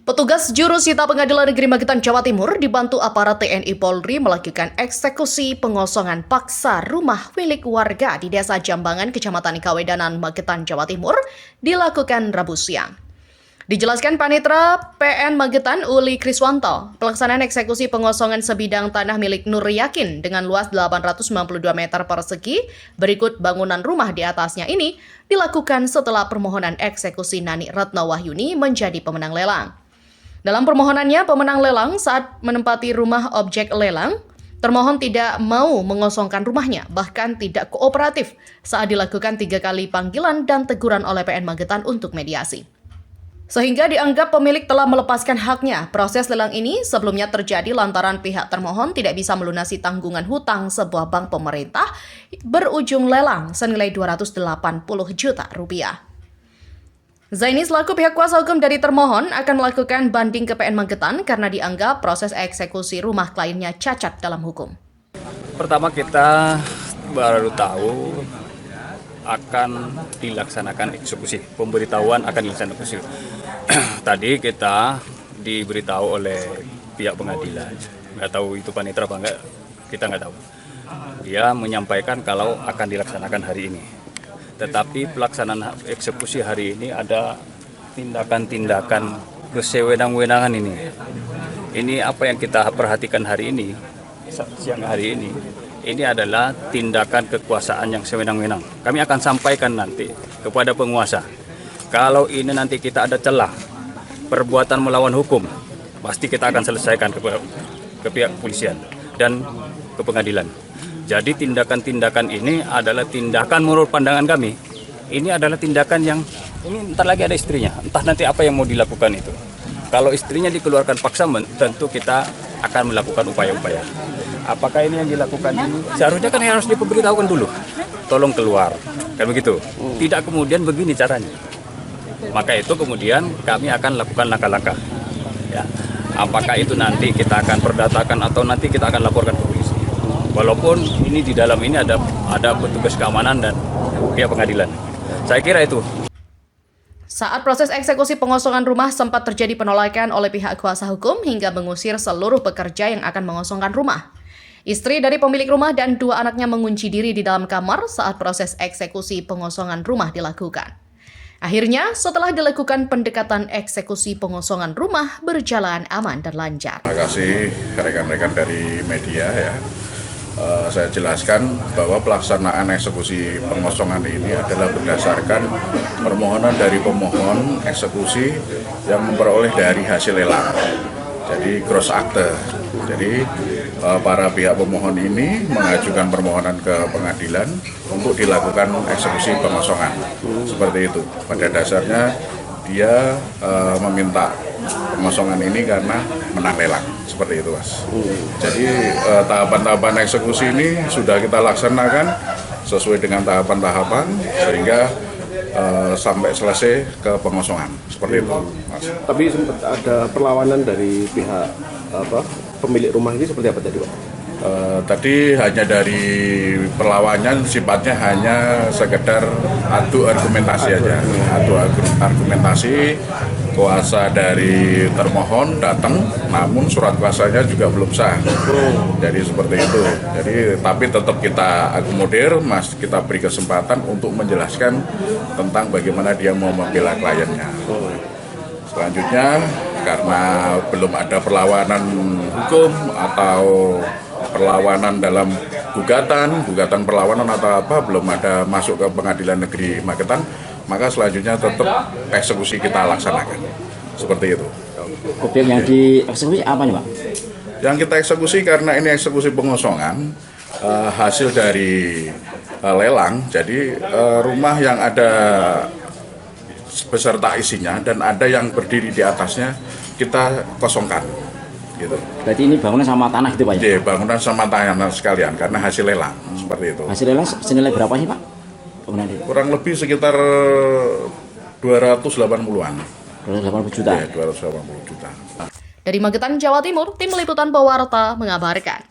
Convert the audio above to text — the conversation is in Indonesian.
Petugas jurusita Pengadilan Negeri Magetan, Jawa Timur dibantu aparat TNI Polri melakukan eksekusi pengosongan paksa rumah milik warga di Desa Jambangan, Kecamatan Kawedanan, Magetan, Jawa Timur, dilakukan Rabu siang. Dijelaskan Panitra PN Magetan Uli Kriswanto, pelaksanaan eksekusi pengosongan sebidang tanah milik Nur Yakin dengan luas 892 meter persegi berikut bangunan rumah di atasnya ini dilakukan setelah permohonan eksekusi Nani Ratna Wahyuni menjadi pemenang lelang. Dalam permohonannya, pemenang lelang saat menempati rumah objek lelang, termohon tidak mau mengosongkan rumahnya, bahkan tidak kooperatif saat dilakukan 3 kali panggilan dan teguran oleh PN Magetan untuk mediasi. Sehingga dianggap pemilik telah melepaskan haknya. Proses lelang ini sebelumnya terjadi lantaran pihak termohon tidak bisa melunasi tanggungan hutang sebuah bank pemerintah berujung lelang senilai 280 juta rupiah. Zaini selaku pihak kuasa hukum dari termohon akan melakukan banding ke PN Magetan karena dianggap proses eksekusi rumah kliennya cacat dalam hukum. Pertama kita baru tahu akan dilaksanakan eksekusi, pemberitahuan akan dilaksanakan eksekusi. Tadi kita diberitahu oleh pihak pengadilan, nggak tahu itu panitera apa enggak, kita nggak tahu. Dia menyampaikan kalau akan dilaksanakan hari ini. Tetapi pelaksanaan eksekusi hari ini ada tindakan-tindakan kesewenang-wenangan ini. Ini apa yang kita perhatikan hari ini, siang hari ini. Ini adalah tindakan kekuasaan yang sewenang-wenang. Kami akan sampaikan nanti kepada penguasa. Kalau ini nanti kita ada celah, perbuatan melawan hukum, pasti kita akan selesaikan ke pihak kepolisian dan ke pengadilan. Jadi tindakan-tindakan ini adalah tindakan menurut pandangan kami. Ini adalah tindakan yang, ini ntar lagi ada istrinya, entah nanti apa yang mau dilakukan itu. Kalau istrinya dikeluarkan paksa, tentu kita akan melakukan upaya-upaya. Apakah ini yang dilakukan ini? Seharusnya kan harus diberitahukan dulu. Tolong keluar, kayak begitu. Tidak kemudian begini caranya. Maka itu kemudian kami akan lakukan langkah-langkah. Ya. Apakah itu nanti kita akan perdatakan atau nanti kita akan laporkan ke polisi. Walaupun ini di dalam ini ada petugas keamanan dan pihak pengadilan. Saya kira itu. Saat proses eksekusi pengosongan rumah sempat terjadi penolakan oleh pihak kuasa hukum hingga mengusir seluruh pekerja yang akan mengosongkan rumah. Istri dari pemilik rumah dan 2 anaknya mengunci diri di dalam kamar saat proses eksekusi pengosongan rumah dilakukan. Akhirnya, setelah dilakukan pendekatan eksekusi pengosongan rumah berjalan aman dan lancar. Terima kasih rekan-rekan dari media ya. Saya jelaskan bahwa pelaksanaan eksekusi pengosongan ini adalah berdasarkan permohonan dari pemohon eksekusi yang memperoleh dari hasil lelang. Jadi gross akte. Jadi para pihak pemohon ini mengajukan permohonan ke pengadilan untuk dilakukan eksekusi pengosongan. Seperti itu. Pada dasarnya dia meminta pengosongan ini karena menang lelang. Seperti itu, Mas. Jadi tahapan-tahapan eksekusi ini sudah kita laksanakan sesuai dengan tahapan-tahapan sehingga sampai selesai ke pengosongan. Seperti itu, Mas. Tapi sempat ada perlawanan dari pihak pemilik rumah ini seperti apa tadi, Pak? Tadi hanya dari perlawanan sifatnya hanya sekedar adu argumentasi aja. Adu argumentasi, kuasa dari termohon datang, namun surat kuasanya juga belum sah. Jadi seperti itu. Jadi tapi tetap kita akomodir, Mas, kita beri kesempatan untuk menjelaskan tentang bagaimana dia mau membela kliennya. Selanjutnya karena belum ada perlawanan hukum atau perlawanan dalam gugatan perlawanan atau apa, belum ada masuk ke Pengadilan Negeri Magetan, maka selanjutnya tetap eksekusi kita laksanakan. Seperti itu. Objek yang dieksekusi apa nih, Pak? Yang kita eksekusi karena ini eksekusi pengosongan hasil dari lelang, jadi rumah yang ada beserta isinya dan ada yang berdiri di atasnya kita kosongkan. Gitu. Berarti ini bangunan sama tanah gitu, Pak ya? Iya, bangunan sama tanah sekalian karena hasil lelang seperti itu. Hasil lelang senilai berapa sih, Pak? Kurang lebih sekitar 280-an. 280 juta. Iya, 280 juta. Dari Magetan, Jawa Timur, Tim Liputan Pewarta mengabarkan.